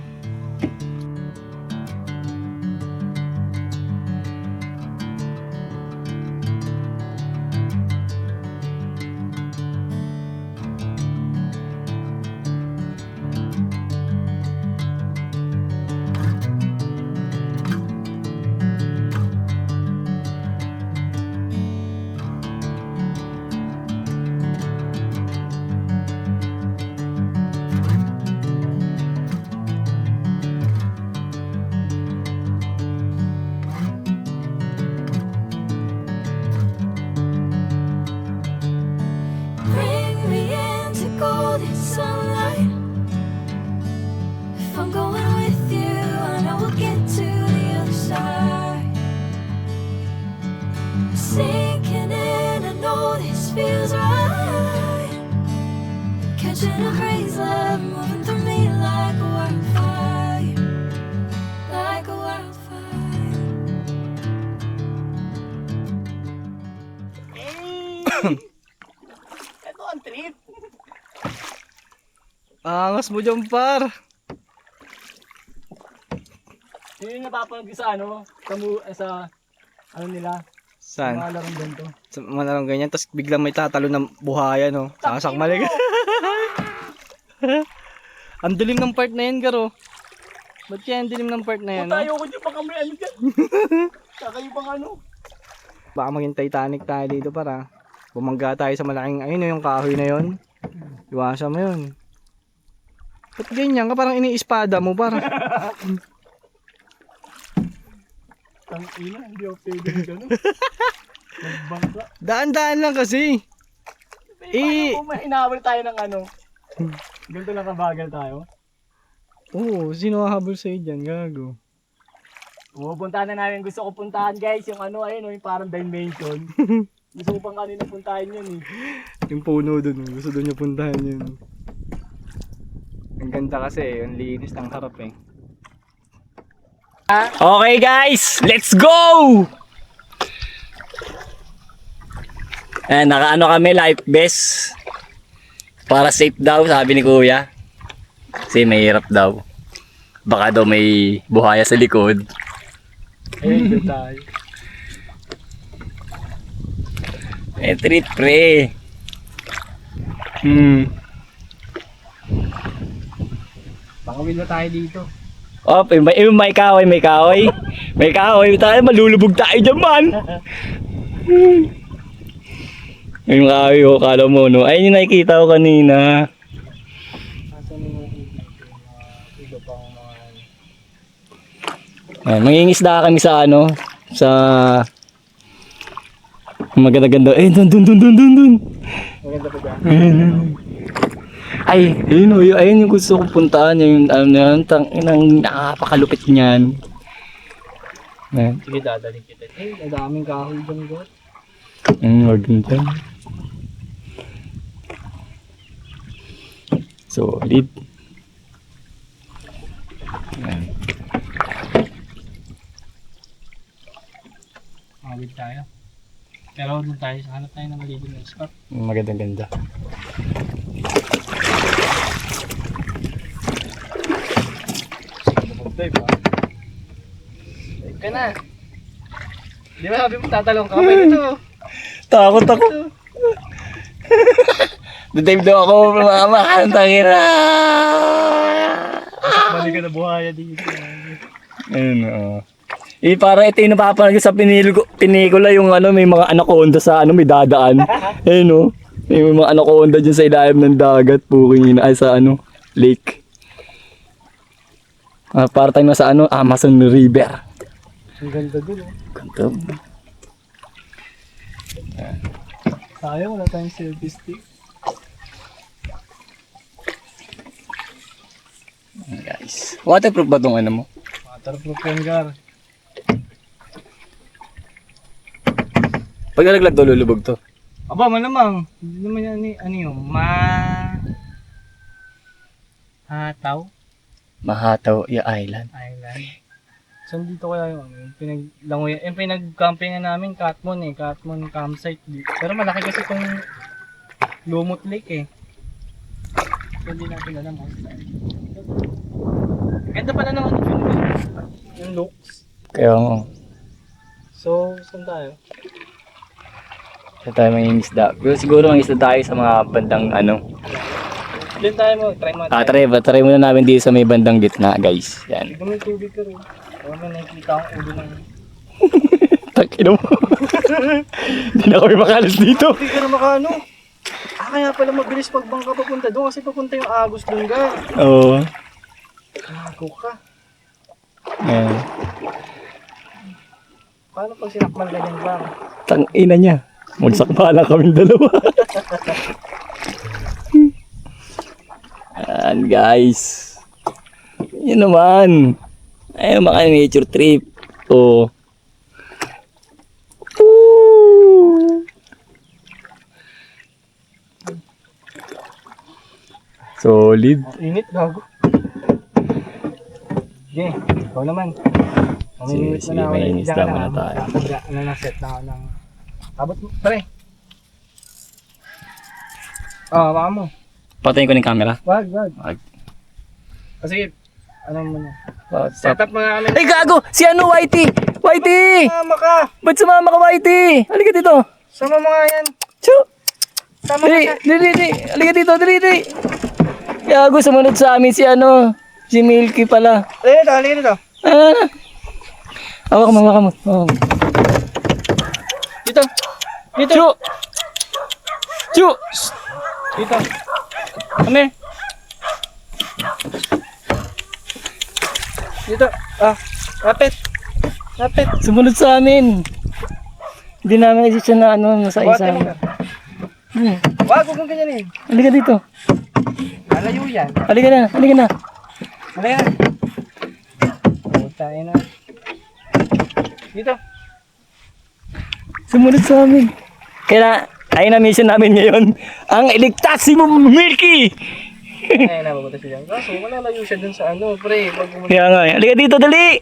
Bring me into golden sunlight. If I'm going with you, I know we'll get to the other side. Sinking in, I know this feels right. Catching a crazy love moving through me like a wildfire. Like a wildfire. Ito ang trip. Angas mo dyan, par. Yun yung napapanood ko sa ano, sa ano nila, Saan? mga larong ganito. Sa mga larong ganyan, tapos biglang may tatalo ng buhaya, no? Sasak mali. Ang dilim ng part na yan, Garo. Ba't kaya ang dilim ng part na yan, no? Tayo ko dyan pa kami ano dyan. Kakayo pang ano. Baka maging Titanic tayo dito, para. Bumangga tayo sa malaking, ayun, yung kahoy na yun. Iwasan mo yun. Ba't ganyan ka? Parang ini-espada mo, para. Tang ina, hindi ako pwede ng gano'n. Nagbangka. Daan-daan lang kasi. Kung may hinabol tayo ng ano, ganito lang kabagal tayo. Oo, sino hahabol sa'yo dyan? Gago. Pupuntahan na namin, gusto ko puntahan guys, yung ano, ayun, yung parang dimension. Gusto ko pang kanina puntahan yun eh. Yung puno dun, gusto doon niya puntahan yun. Ang ganda kasi, yung linis ng harap eh. Okay guys, let's go! Nakaano kami, life vest. Para safe daw, sabi ni kuya. Kasi mahirap daw. Baka daw may buhaya sa likod. Ayun, doon tayo. Trip pre. Pakawin na tayo dito. Oh, may kahoy, may kahoy. May kahoy tayo, malulubog tayo dyan man. Yung kahoy ko, kala mo no. Ayun yung nakikita ko kanina. Mangingisda kami sa ano, sa maganda-ganda. Dun. Maganda pa dyan. Ay, ayun yung gusto kong puntaan, yung ano yan, tang nakapakalupit niyan. Sige, dadaling kita. Eh, madaming kahoy dyan, God. Wag nito. Solid. Yan. Mawid tayo. Pero doon tayo, hanap tayo ng malilim na spot. Magandang ganda. Dive ha? Dive ka na. Di ba sabi mo tatalong ka? Pwede to. Takot ako. Dadive daw ako, mama, tangina. Balik ka na buhaya dito. Ayun, oo. Para ito yung napapanood ko sa pinikula yung ano, may mga anaconda sa ano, may dadaan. Ayun no. May mga anaconda dyan sa ilalim ng dagat, puking ina, ay sa ano, lake. Para tayo na sa ano, Amazon River. Ang ganda dun oh. Ganda. Sayang, wala tayong selfie stick. Guys, waterproof ba tong ano mo? Waterproof yan, Gar. Pag nalaglag to, lulubog to. Aba, malamang. Hindi naman yan, ano yung Hataw Mahataw Island. Island. Saan dito kaya yung pinaglangoy? Yung pinag-campingan namin, Catmon campsite. Pero malaki kasi itong Lumot Lake eh. Hindi natin alam kung saan. Ganda pala ng ano yun. Yung looks. Kaya nga. So, saan tayo? Saan tayo mangingisda? Pero siguro mangingisda tayo sa mga bandang ano. Doon tayo mo, try mo. Try muna namin dito sa may bandang gitna, guys. Yan. Tignan mo yung tubig ka rin. Huwag mo nakikita ang ulo ng... Takino mo. Hindi na kami makalas dito. Hindi ka na makaano. Kaya pala mabilis pagbangka papunta doon kasi papunta yung Agos Lungga. Oo. Gago ka. Yan. Paano pag sinakmal ganyan bang? Tangina niya. Magsakpa lang kaming dalawa. Yan guys. Yun naman. Ayun mga nature trip. Oh. Woo! Solid. Init, gago. Sige, ikaw naman. Mamimit Sige, may isda muna tayo. Ano na set na ako ng... Abot mo, pare. Baka mo. Patayin ko ng camera. Wag. Wag. Sige, ano mo na. Stop. Set up mo na kami. Ay gago! Si ano, Whitey! Whitey! Sama ka! Ba't sumama ka, Whitey? Halika dito! Sama mo nga yan. Chu! Sama ka siya. Dali! Halika dito, dali! Gago, sumunod sa amin si ano, si Milky pala. Halika dito. Ah! Hawak mo. Dito. Chu! Chu! Dito. Kami. Dito. Rapit. Sumunod sa amin. Hindi namin isip siya na ano, nasa isa. Buhatin mo ka. Wag, huwag kang ganyan eh. Halika dito. Malayo yan. Halika na. Halika. Putay na. Dito. Sumunod sa amin. Kaya, ayun na mission namin ngayon. Ang iligtas si Milky! Ay, nababuta siya dyan. Kaso, malalayo siya dun sa ano, pre. Pag pumunta. Kaya nga, halika dito, dali!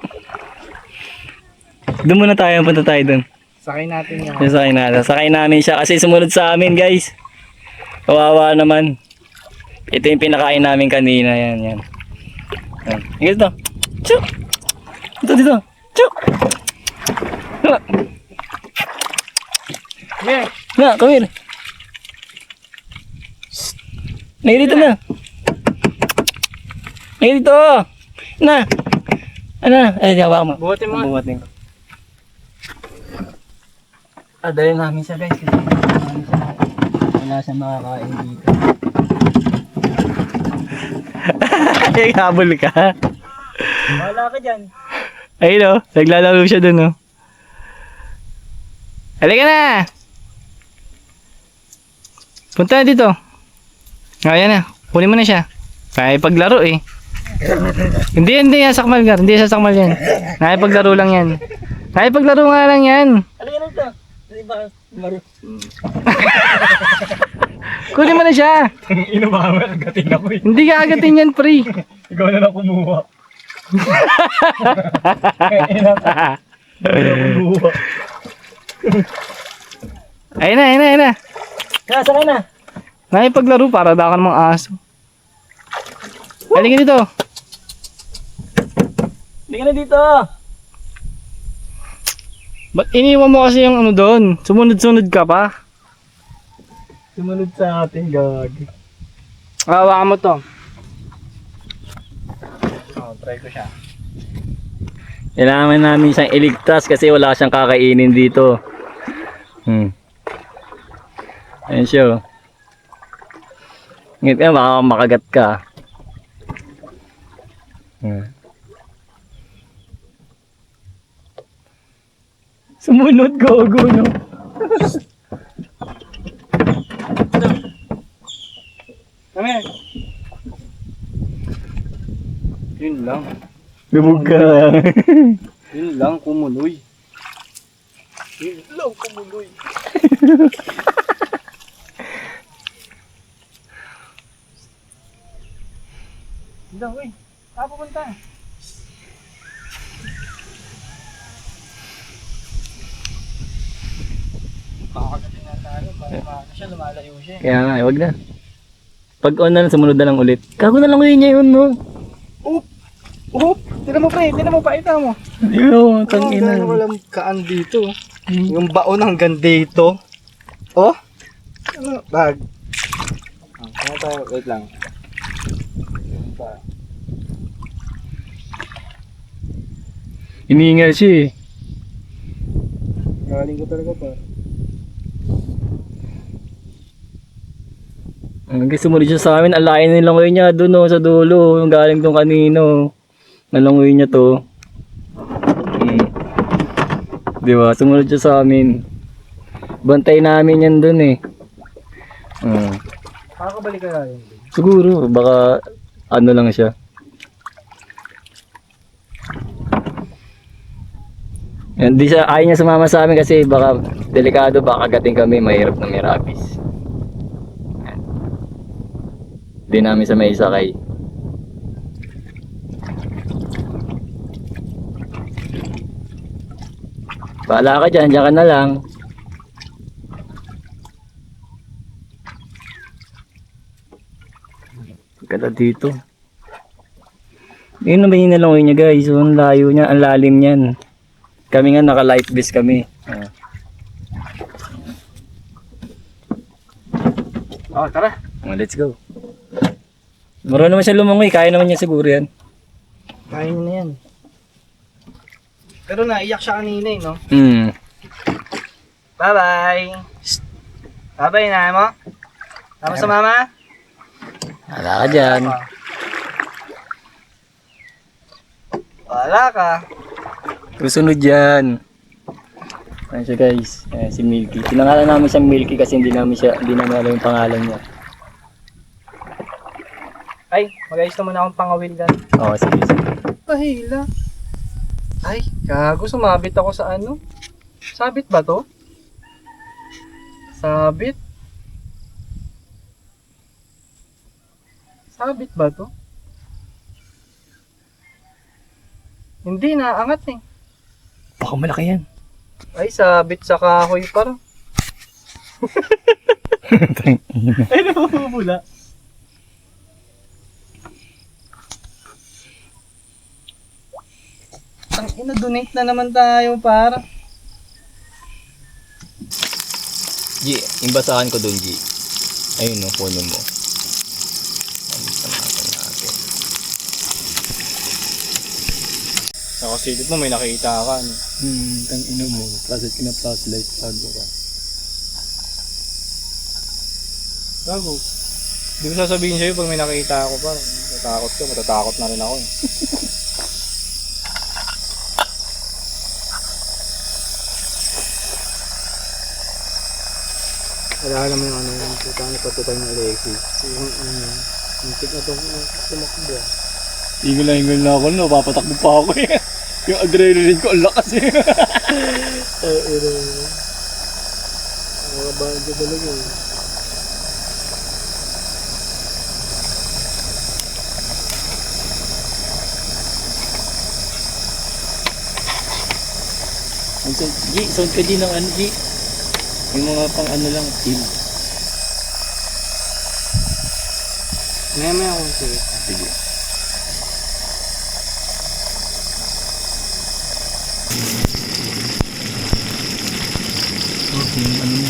Doon muna tayo, punta tayo doon. Sakay natin yan. Sakay namin siya kasi sumunod sa amin, guys. Kawawa naman. Ito yung pinakain namin kanina, yan. Yan, dito. Chu! Dito. Chu! Come here. Dito na. Dito. Na. Ay, hawa mo. Buhatin mo. Buhatin ko. Dahil namin siya, guys. Kasi wala siya makakain dito. Ay, habol ka. Wala ka dyan. Ayun o, naglalaro siya dun o. Halika na! Punta na dito. Ayan na, kunin mo na siya. Kaya paglaro eh. Hindi yan sakmal gar. Hindi sa sakmal yan. Paglaro lang yan. Paglaro nga lang yan. Halika na ito. Kunin mo na siya. Ino ba kami? Agatin ako eh. Hindi ka agatin yan, pre. Ikaw na lang kumuha. Ayun na. Nasa ka na. Paglaro para dakan ng mga aso. Halika dito. Halika na dito. Ba't iniwan mo kasi yung ano doon? Sumunod-sunod ka pa. Sumunod sa atin, gag. Hawakan mo to. Try ko siya. Kailangan namin siyang iligtas kasi wala siyang kakainin dito. Ayun siya. Ngit ka, baka makagat ka. Sumunod, gogo, no? Kami. Yun lang. Lubog ka. Yun lang, kumuloy. Yun lang, kumuloy. Hindi, uy. Saan pupunta? Pakakatin na tayo. Para siya, lumalayo siya. Kaya nga, wag na. Pag on na lang, sumunod na lang ulit. Kago na lang niya yun, no? Tira mo pre, tira mo, pakita mo. Yo, tangina. walang kaan dito. Yung baon hanggang dito. Oh? Ano? Bag. Ano tayo? Wait lang. Iniingal siya eh. Galing ko talaga pa. Hanggang sumunod siya sa amin, alayin nilang ngayon niya doon no, sa dulo. Yung galing doon kanino. Nalangoy niya to. Di ba? Sumunod siya sa amin. Bantay namin yan doon eh. Makakabalik ka na yun. Siguro, baka ano lang siya. Hindi siya, ayaw niya sumama sa amin kasi baka delikado, baka agatin kami, mahirap na may rabies. Yan. Hindi namin sa may sakay. Bahala ka dyan, dyan ka na lang. Ganda dito. Yun naman yung nalangoy niya guys, so, ang layo niya, ang lalim niyan. Kami nga naka life vest kami. Oh, tara. Let's go. Marunong naman siya lumangoy, kaya naman niya siguro yan. Kaya niyo na yan. Pero naiyak siya kanina eh, no? Bye-bye. Bye-bye na mo. Tama sa mama? Wala ka dyan. Wala ka. Susunod yan. Ayan siya guys. Ayan si Milky. Pinangalan namin siyang Milky kasi hindi namin alam yung pangalan niya. Ay, mag-ayos naman akong pangawil dyan. Oo, sige. Pahila. Ay, gago, sumabit ako sa ano? Sabit ba to? Sabit? Sabit ba to? Hindi, naangat eh. Baka malaki yan. Ay, sabit sa kahoy parang. Ay, namumula. Ang ina-donate na naman tayo para. G, imbasahan ko doon G. Ayun no, puno mo. Nakasilip mo, may nakita ka. No? Tang ino mo. Process ka na flashlight. Sago ka. Gago. Hindi ko sasabihin sa'yo pag may nakita ako pa. Matatakot ka, matatakot na rin ako eh. Wala naman yung ano yung putang ipatutay ng Alexis. Yung tig na tumakbo. Ingol na ako no. Papatakbo pa ako eh. Yung adrenaline ko ang lakas eh. Nakakabahan ka talaga eh. G, sound ka din ng ano G. Yung mga pang ano lang, team. Maya akong sa'yo. Sige. Okay, ano mo?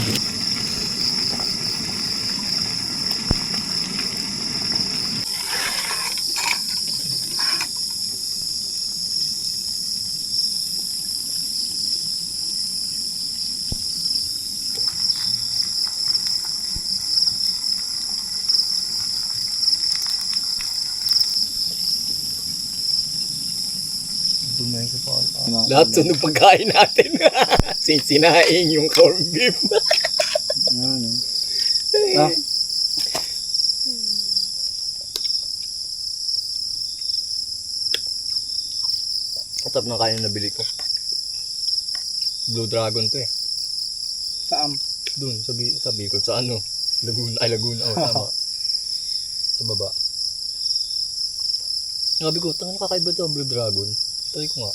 Lahat sunog pagkain natin. Sinaing yung corned beef. Ah. Katap ng kain na nabili ko. Blue Dragon to eh. Saan? Doon, sa Bicol, sa ano? Laguna. Oh, tama. Sa baba. Sabi ko, tangan kakaiba to, Blue Dragon. Try ko nga.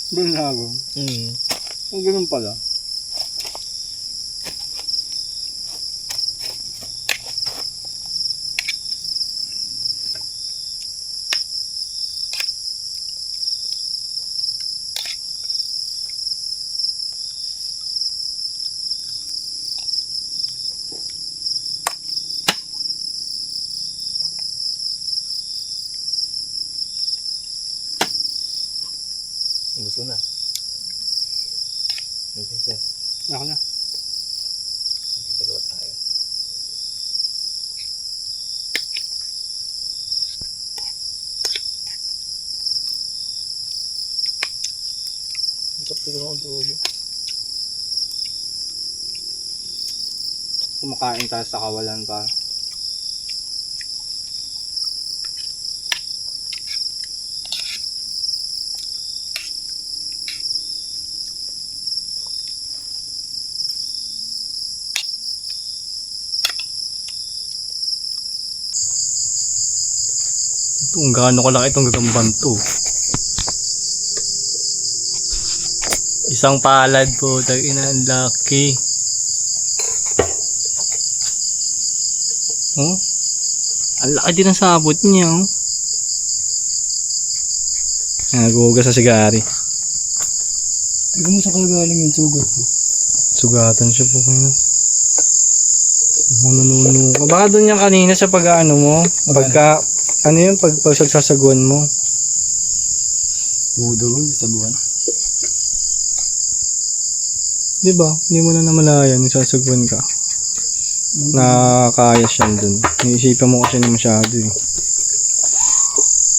Doon na ako. Ang ganun pala. ko na. Ako na. Magkikalawa tayo. Tapos ko ng tubo. Kumakain tayo sa kawalan pa. Kung gaano kalaki itong gagamban to. Isang palad po, tag-ina, ang laki. Oh? Ang laki din ang sabot niya, oh. Naguhugas sa sigari. Tignan mo sa kagaling yung sugat ko. Sugatan siya po kayo. Nanuno ka. Baka doon yan kanina sa pag-ano mo. Pagka, ano yun, pag sasaguan mo. Tudo sa buwan. Diba? Hindi mo na namalayan, sasaguan ka. Nakakayas yan dun. Naisipan mo kasi na masyado eh.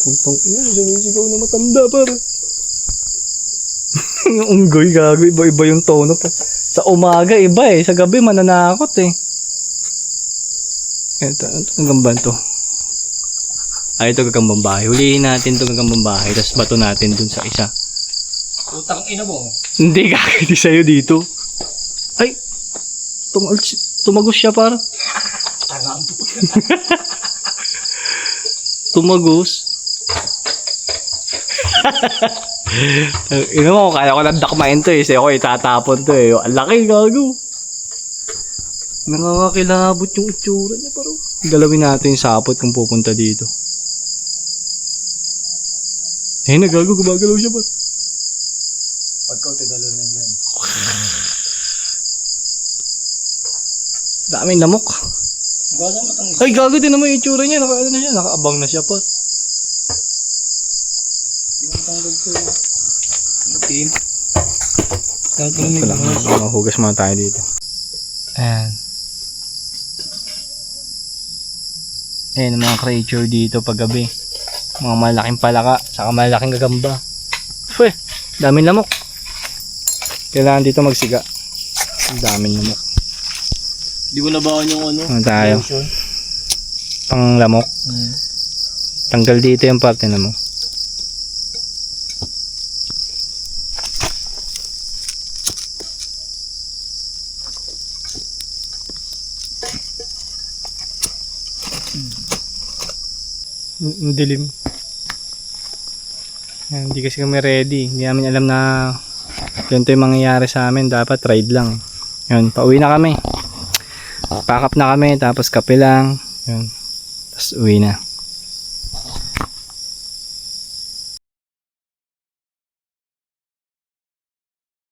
Putang ina, sumisigaw na matanda para. Yung unggoy, gago, iba-iba yung tono pa. Sa umaga, iba eh. Sa gabi, mananakot eh. Ito gagambang to. Ay, ito gagambang bahay. Hulihin natin ito gagambang bahay. Tapos bato natin dun sa isa. Utang ina mo. Hindi, kakiti sa'yo dito. Ay! Tumagos siya para. Tumagos. Ino mo, kaya ko nandakmain to eh. Sa'yo ko itatapon to eh. Ang laki, gago. Nakakakilabot yung itsura niya paro. Galawin natin yung sapot kung pupunta dito. Eh, nagago, gumagalaw siya pa. Pagka tidalo na yan. Daming lamok. Gano'n matangis. Ay, gago din naman yung itsura niya. Ano na siya, nakaabang na siya pa. Yung tanggal ko. Team. Kahit Ito lang, mahugas muna tayo dito. Ayan. Ayan, mga creature dito paggabi. Mga malaking palaka, saka malaking gagamba. Pweh, daming lamok. Kailangan dito magsiga. Daming lamok. Di mo nabawan yung ano? Ano tayo? Pang lamok. Tanggal dito yung parte na mo. Ang dilim. Ayan, hindi kasi kami ready. Hindi namin alam na ganito yung mangyayari sa amin. Dapat ride lang. Yun, pauwi na kami. Pack up na kami. Tapos kape lang. Yun. Tapos uwi na.